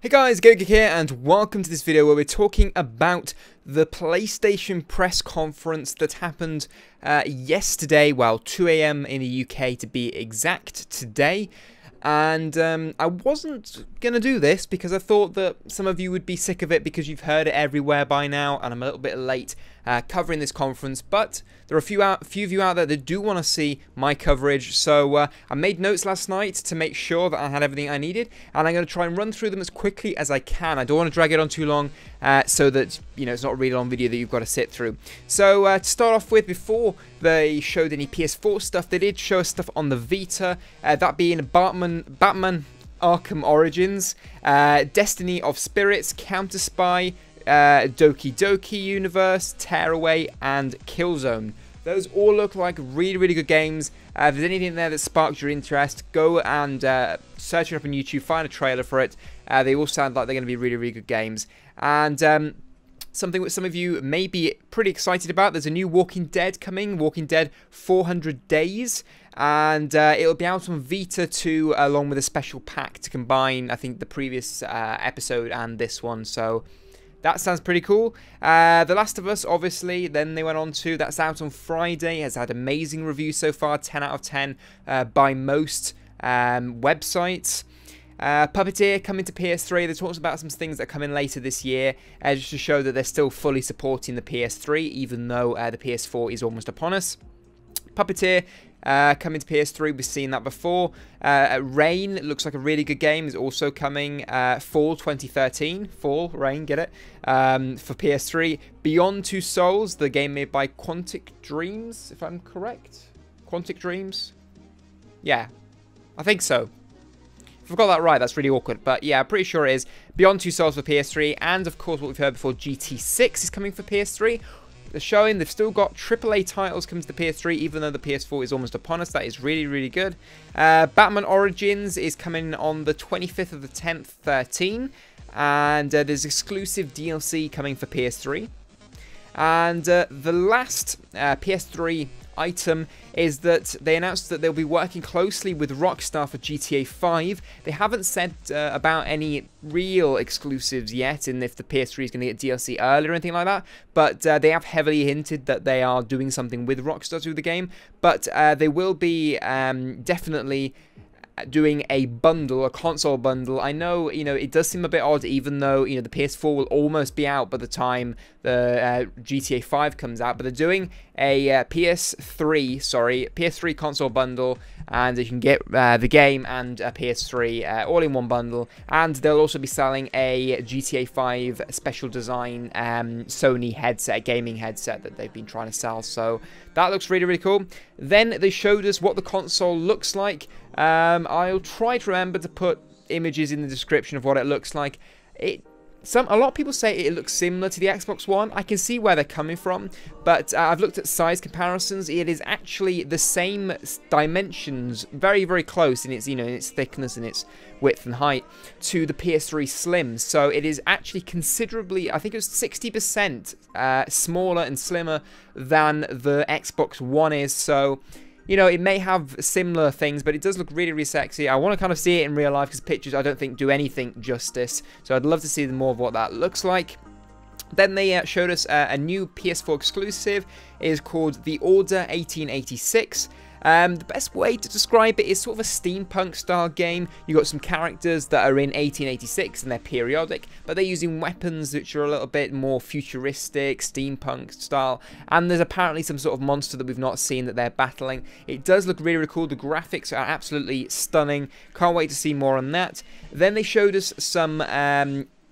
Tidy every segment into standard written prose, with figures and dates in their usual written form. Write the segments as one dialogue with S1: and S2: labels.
S1: Hey guys, GoGeek here, and welcome to this video where we're talking about the PlayStation press conference that happened yesterday, well, 2 AM in the UK to be exact today. And I wasn't going to do this because I thought that some of you would be sick of it because you've heard it everywhere by now, and I'm a little bit late covering this conference, but there are a few of you out there that do want to see my coverage, so I made notes last night to make sure that I had everything I needed, and I'm going to try and run through them as quickly as I can. I don't want to drag it on too long so that, you know, it's not a really long video that you've got to sit through. So to start off with, before they showed any PS4 stuff, they did show us stuff on the Vita, that being Batman Arkham Origins, Destiny of Spirits, Counter Spy, Doki Doki Universe, Tearaway, and Killzone. Those all look like really good games. If there's anything there that sparks your interest, go and search it up on YouTube, find a trailer for it. They all sound like they're going to be really good games. And something that some of you may be pretty excited about, there's a new Walking Dead coming, Walking Dead 400 Days. And it'll be out on Vita too, along with a special pack to combine, I think, the previous episode and this one. So that sounds pretty cool. The Last of Us, obviously, then they went on to, that's out on Friday, has had amazing reviews so far, 10 out of 10 by most websites. Puppeteer coming to PS3. They talked about some things that are coming later this year, just to show that they're still fully supporting the PS3, even though the PS4 is almost upon us. Puppeteer coming to PS3, we've seen that before. Rain looks like a really good game, is also coming fall 2013. Fall, Rain, get it? For PS3. Beyond Two Souls, the game made by Quantic Dreams, if I'm correct. Quantic Dreams? Yeah, I think so. If I've got that right, that's really awkward. But yeah, I'm pretty sure it is. Beyond Two Souls for PS3. And of course, what we've heard before, GT6 is coming for PS3. They're showing they've still got AAA titles coming to the PS3, even though the PS4 is almost upon us. That is really good. Batman Origins is coming on the 25th of the 10th, 13. And there's exclusive DLC coming for PS3. And the last PS3 item is that they announced that they'll be working closely with Rockstar for GTA 5. They haven't said about any real exclusives yet, and if the PS3 is going to get DLC early or anything like that, but they have heavily hinted that they are doing something with Rockstar through the game, but they will be definitely doing a bundle, a console bundle. I know, you know, it does seem a bit odd, even though, you know, the PS4 will almost be out by the time the GTA 5 comes out, but they're doing a PS3 console bundle, and you can get the game and a PS3 all in one bundle, and they'll also be selling a GTA 5 special design Sony headset, gaming headset that they've been trying to sell, so that looks really cool. Then they showed us what the console looks like. I'll try to remember to put images in the description of what it looks like. A lot of people say it looks similar to the Xbox One. I can see where they're coming from, but I've looked at size comparisons. It is actually the same dimensions, very close in its, you know, in its thickness and its width and height to the PS3 Slim. So it is actually considerably, I think it was 60% smaller and slimmer than the Xbox One is. So, you know, it may have similar things, but it does look really sexy. I want to kind of see it in real life because pictures, I don't think, do anything justice. So I'd love to see more of what that looks like. Then they showed us a new PS4 exclusive. It is called The Order 1886. The best way to describe it is sort of a steampunk style game. You've got some characters that are in 1886 and they're periodic, but they're using weapons which are a little bit more futuristic, steampunk style, and there's apparently some sort of monster that we've not seen that they're battling. It does look really cool. The graphics are absolutely stunning. Can't wait to see more on that. Then they showed us some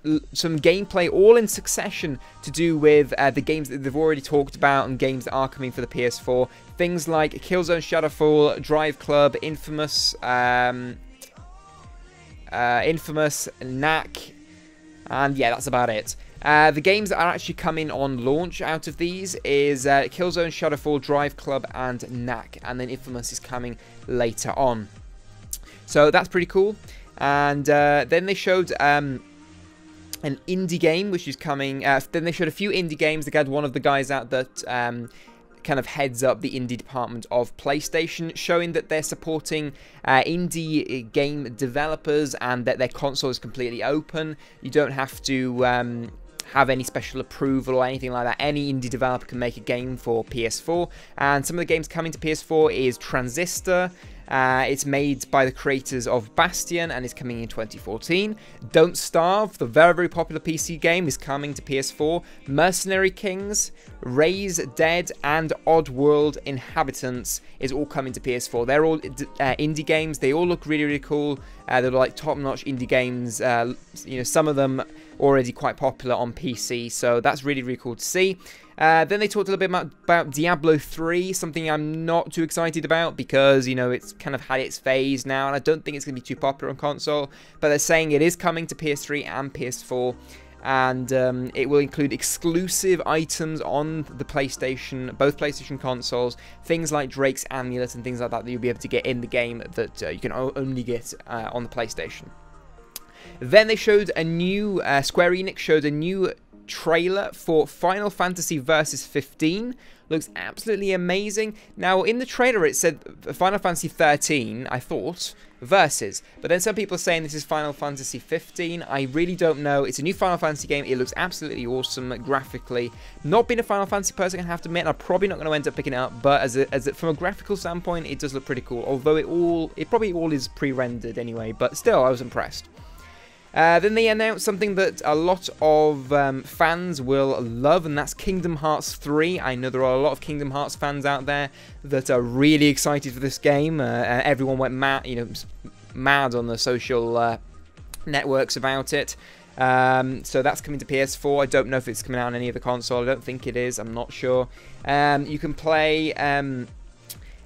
S1: gameplay all in succession to do with the games that they've already talked about and games that are coming for the PS4. Things like Killzone Shadowfall, Drive Club, Infamous, Knack, and yeah, that's about it. The games that are actually coming on launch out of these is Killzone Shadowfall, Drive Club, and Knack, and then Infamous is coming later on. So that's pretty cool. And then they showed an indie game which is coming. Then they showed a few indie games. They had one of the guys out that kind of heads up the indie department of PlayStation, showing that they're supporting indie game developers and that their console is completely open. You don't have to have any special approval or anything like that. Any indie developer can make a game for PS4, and some of the games coming to PS4 is Transistor. It's made by the creators of Bastion and is coming in 2014. Don't Starve, the very, very popular PC game, is coming to PS4. Mercenary Kings, Raise Dead, and Oddworld Inhabitants is all coming to PS4. They're all indie games. They all look really, really cool. They're like top-notch indie games. You know, some of them already quite popular on PC, so that's really, really cool to see. Then they talked a little bit about Diablo 3, something I'm not too excited about because, you know, it's kind of had its phase now, and I don't think it's going to be too popular on console. But they're saying it is coming to PS3 and PS4, and it will include exclusive items on the PlayStation, both PlayStation consoles, things like Drake's Amulet and things like that you'll be able to get in the game that you can only get on the PlayStation. Then they showed a new, Square Enix showed a new trailer for Final Fantasy Versus 15. Looks absolutely amazing. Now, in the trailer it said Final Fantasy 13, I thought, Versus. But then some people are saying this is Final Fantasy 15. I really don't know. It's a new Final Fantasy game. It looks absolutely awesome graphically. Not being a Final Fantasy person, I have to admit, and I'm probably not going to end up picking it up. But from a graphical standpoint, it does look pretty cool. Although it probably all is pre-rendered anyway. But still, I was impressed. Then they announced something that a lot of fans will love, and that's Kingdom Hearts 3. I know there are a lot of Kingdom Hearts fans out there that are really excited for this game. Everyone went mad, mad on the social networks about it. So that's coming to PS4. I don't know if it's coming out on any other console. I don't think it is. I'm not sure. You can play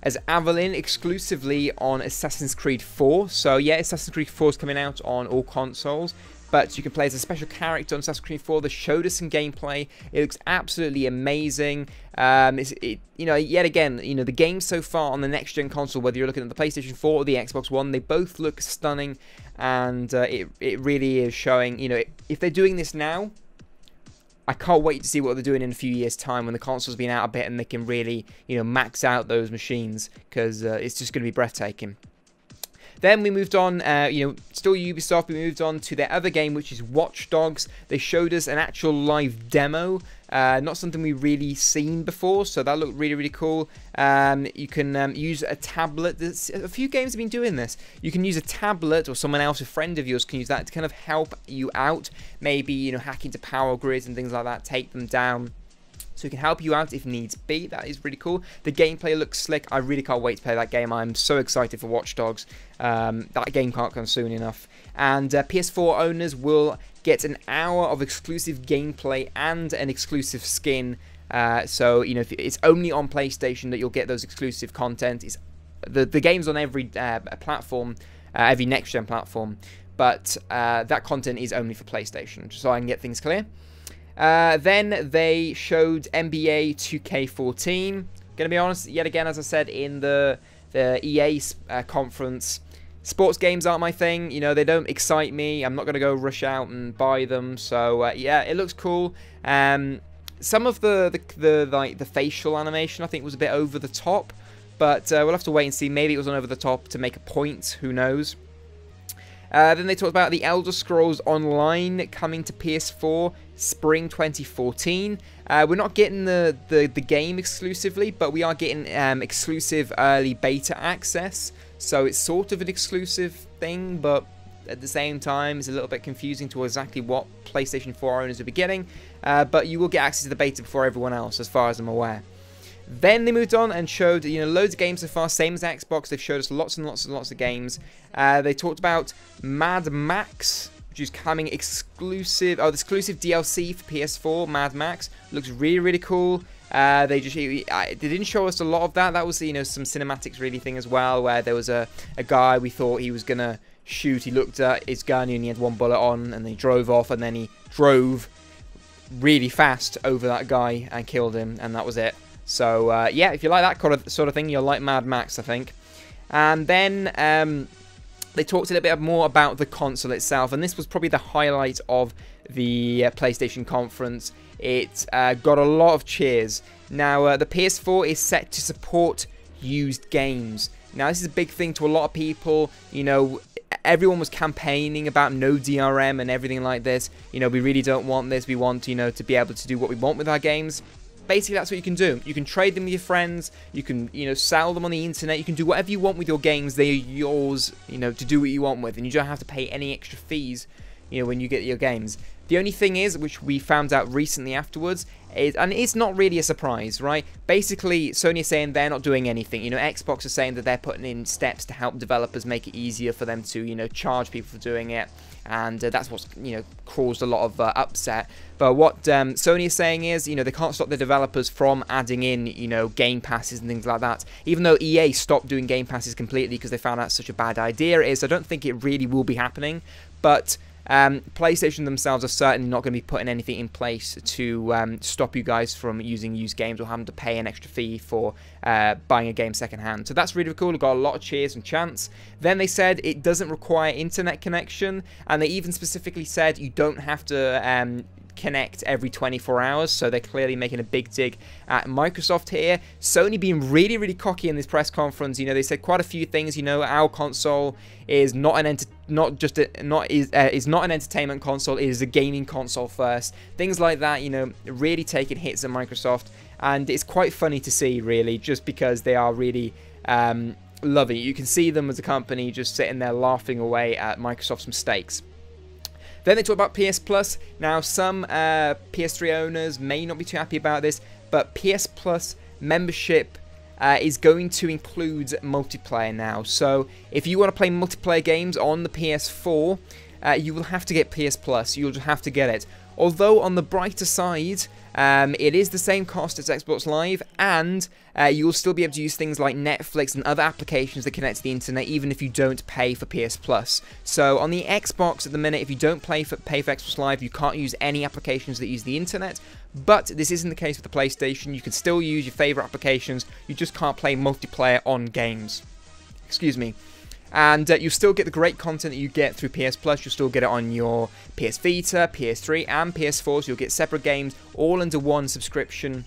S1: as Evelyn exclusively on Assassin's Creed 4. So yeah, Assassin's Creed 4 is coming out on all consoles, but you can play as a special character on Assassin's Creed 4. They showed us some gameplay. It looks absolutely amazing. Yet again, the games so far on the next-gen console, whether you're looking at the PlayStation 4 or the Xbox One, they both look stunning, and it really is showing, if they're doing this now, I can't wait to see what they're doing in a few years' time when the console's been out a bit and they can really, max out those machines, because it's just going to be breathtaking. Then we moved on, still Ubisoft, we moved on to their other game, which is Watch Dogs. They showed us an actual live demo, not something we've really seen before, so that looked really, really cool. You can use a tablet. A few games have been doing this. You can use a tablet, or someone else, a friend of yours, can use that to kind of help you out. Maybe, hack into power grids and things like that, take them down. So it can help you out if needs be. That is really cool. The gameplay looks slick. I really can't wait to play that game. I'm so excited for Watch Dogs. That game can't come soon enough. And PS4 owners will get an hour of exclusive gameplay and an exclusive skin. So, if it's only on PlayStation that you'll get those exclusive content. The game's on every platform, every next-gen platform. But that content is only for PlayStation, just so I can get things clear. Then they showed NBA 2K14. Gonna be honest, yet again, as I said in the EA conference, sports games aren't my thing. They don't excite me. I'm not gonna go rush out and buy them. So yeah, it looks cool. Some of the facial animation I think was a bit over the top, but we'll have to wait and see. Maybe it was on over the top to make a point. Who knows? Then they talked about the Elder Scrolls Online coming to PS4 spring 2014. We're not getting the game exclusively, but we are getting exclusive early beta access. So it's sort of an exclusive thing, but at the same time, it's a little bit confusing to exactly what PlayStation 4 owners will be getting. But you will get access to the beta before everyone else, as far as I'm aware. Then they moved on and showed, loads of games so far, same as Xbox. They've showed us lots and lots and lots of games. They talked about Mad Max, which is coming exclusive. Oh, the exclusive DLC for PS4, Mad Max. Looks really, really cool. They didn't show us a lot of that. That was, some cinematics really thing as well, where there was a guy we thought he was going to shoot. He looked at his gun and he had one bullet on, and then he drove off, and then he drove really fast over that guy and killed him, and that was it. So, yeah, if you like that sort of thing, you'll like Mad Max, I think. And then they talked a little bit more about the console itself, and this was probably the highlight of the PlayStation conference. It got a lot of cheers. Now, the PS4 is set to support used games. Now, this is a big thing to a lot of people. You know, everyone was campaigning about no DRM and everything like this. You know, we really don't want this. We want, you know, to be able to do what we want with our games. Basically, that's what you can do. You can trade them with your friends. You can, you know, sell them on the internet. You can do whatever you want with your games. They are yours, you know, to do what you want with. And you don't have to pay any extra fees, you know, when you get your games. The only thing is, which we found out recently afterwards, is, and it's not really a surprise, right? Basically, Sony is saying they're not doing anything. You know, Xbox is saying that they're putting in steps to help developers make it easier for them to, you know, charge people for doing it. And that's what's, you know, caused a lot of upset. But what Sony is saying is, you know, they can't stop the developers from adding in, you know, game passes and things like that. Even though EA stopped doing game passes completely because they found out such a bad idea it is, I don't think it really will be happening. But PlayStation themselves are certainly not going to be putting anything in place to stop you guys from using used games or having to pay an extra fee for buying a game secondhand. So that's really cool. It got a lot of cheers and chants. Then they said it doesn't require internet connection, and they even specifically said you don't have to connect every 24 hours, so they're clearly making a big dig at Microsoft here. Sony being really cocky in this press conference. You know, they said quite a few things. You know, our console is not an entertainment console. It is a gaming console first. Things like that. You know, really taking hits at Microsoft, and it's quite funny to see, really, just because they are really loving it. You can see them as a company just sitting there laughing away at Microsoft's mistakes. Then they talk about PS Plus. Now, some PS3 owners may not be too happy about this, but PS Plus membership is going to include multiplayer now. So, if you want to play multiplayer games on the PS4, you will have to get PS Plus. You'll just have to get it. Although, on the brighter side, it is the same cost as Xbox Live, and you'll still be able to use things like Netflix and other applications that connect to the internet, even if you don't pay for PS Plus. So on the Xbox at the minute, if you don't pay for Xbox Live, you can't use any applications that use the internet. But this isn't the case with the PlayStation. You can still use your favorite applications. You just can't play multiplayer on games. Excuse me. And you still get the great content that you get through PS Plus. You'll still get it on your PS Vita, PS3, and PS4. So you'll get separate games all under one subscription.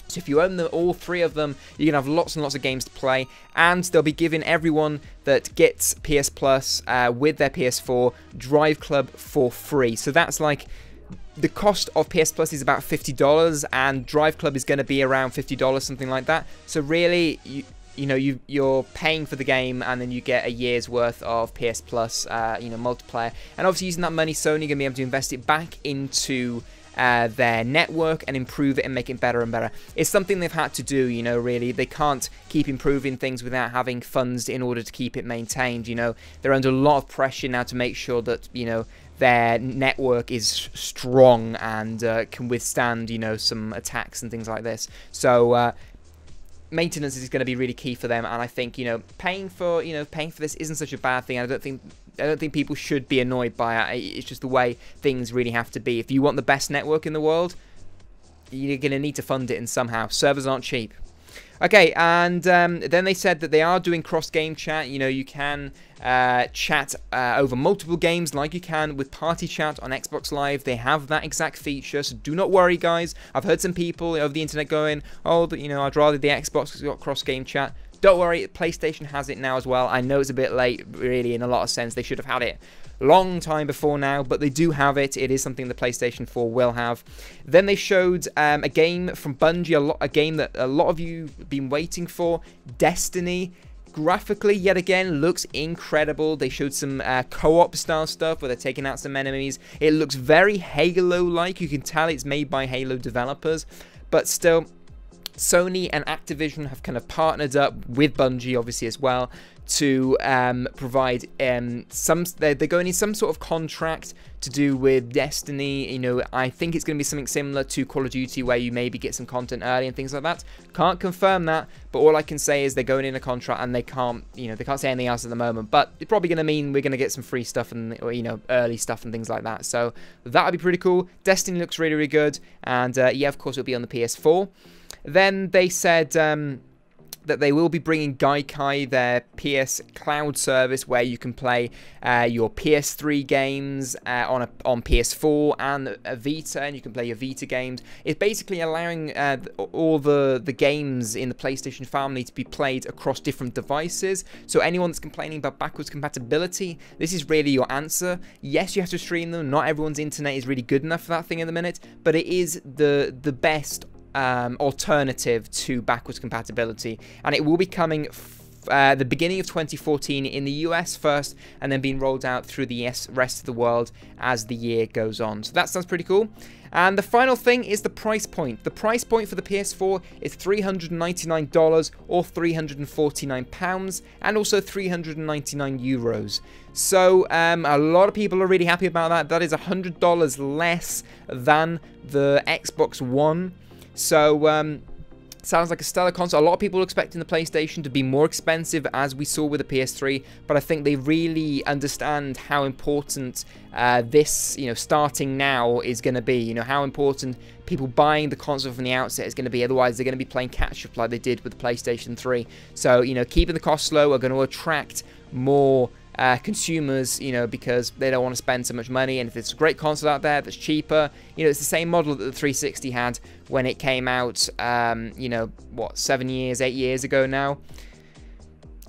S1: So if you own all three of them, you're going to have lots and lots of games to play. And they'll be giving everyone that gets PS Plus with their PS4 Drive Club for free. So that's like, the cost of PS Plus is about $50, and Drive Club is going to be around $50, something like that. So really, you know, you're paying for the game, and then you get a year's worth of PS Plus, you know, multiplayer. And obviously, using that money, Sony going to be able to invest it back into their network and improve it and make it better and better. It's something they've had to do, you know, really. They can't keep improving things without having funds in order to keep it maintained, you know. They're under a lot of pressure now to make sure that, you know, their network is strong and can withstand, you know, some attacks and things like this. So, maintenance is going to be really key for them, and I think, you know, paying for this isn't such a bad thing. I don't think people should be annoyed by it. It's just the way things really have to be. If you want the best network in the world, you're going to need to fund it in somehow. Servers aren't cheap. Okay, and then they said that they are doing cross-game chat. You know, you can chat over multiple games like you can with Party Chat on Xbox Live. They have that exact feature, so do not worry, guys. I've heard some people over the internet going, oh, you know, I'd rather the Xbox has got cross-game chat. Don't worry, PlayStation has it now as well. I know it's a bit late, really, in a lot of sense. They should have had it long time before now, but they do have it. It is something the PlayStation 4 will have. Then they showed a game from Bungie, a game that a lot of you have been waiting for, Destiny. Graphically, yet again, looks incredible. They showed some co-op style stuff where they're taking out some enemies. It looks very Halo-like. You can tell it's made by Halo developers, but still, Sony and Activision have kind of partnered up with Bungie, obviously, as well, to provide they're going in some sort of contract to do with Destiny. You know, I think it's going to be something similar to Call of Duty, where you maybe get some content early and things like that. Can't confirm that, but all I can say is they're going in a contract, and they can't say anything else at the moment. But it's probably going to mean we're going to get some free stuff and, or, you know, early stuff and things like that. So that would be pretty cool. Destiny looks really, really good, and yeah, of course, it'll be on the PS4. Then they said that they will be bringing Gaikai, their PS cloud service, where you can play your PS3 games on PS4 and a Vita, and you can play your Vita games. It's basically allowing all the games in the PlayStation family to be played across different devices. So anyone that's complaining about backwards compatibility, this is really your answer. Yes, you have to stream them. Not everyone's internet is really good enough for that thing at the minute, but it is the best alternative to backwards compatibility, and it will be coming the beginning of 2014 in the US first, and then being rolled out through the rest of the world as the year goes on. So that sounds pretty cool. And the final thing is the price point. The price point for the PS4 is $399 or £349, and also €399. So a lot of people are really happy about that. That is $100 less than the Xbox One. So, sounds like a stellar console. A lot of people are expecting the PlayStation to be more expensive, as we saw with the PS3, but I think they really understand how important this, starting now is going to be. How important people buying the console from the outset is going to be. Otherwise, they're going to be playing catch-up like they did with the PlayStation 3. So, keeping the costs low are going to attract more consumers, because they don't want to spend so much money. And if there's a great console out there that's cheaper, it's the same model that the 360 had when it came out, 8 years ago now.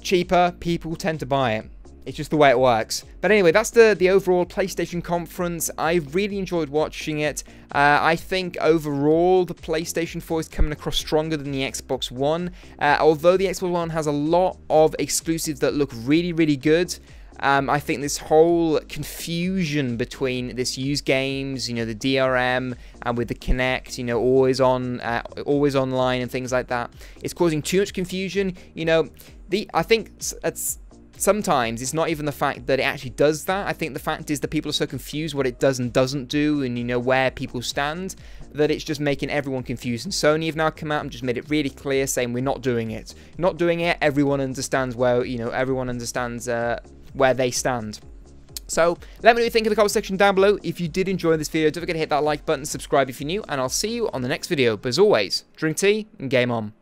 S1: Cheaper, people tend to buy it. It's just the way it works. But anyway, that's the overall PlayStation conference. I really enjoyed watching it. I think overall the PlayStation 4 is coming across stronger than the Xbox One. Although the Xbox One has a lot of exclusives that look really, really good. I think this whole confusion between this used games, the DRM, and with the Kinect, always online and things like that, it's causing too much confusion. I think sometimes it's not even the fact that it actually does that. I think the fact is that people are so confused what it does and doesn't do, and where people stand, that it's just making everyone confused. And Sony have now come out and just made it really clear, saying we're not doing it. Not doing it. Everyone understands where where they stand. So let me know what you think in the comment section down below. If you did enjoy this video, don't forget to hit that like button, subscribe if you're new, and I'll see you on the next video. But as always, drink tea and game on.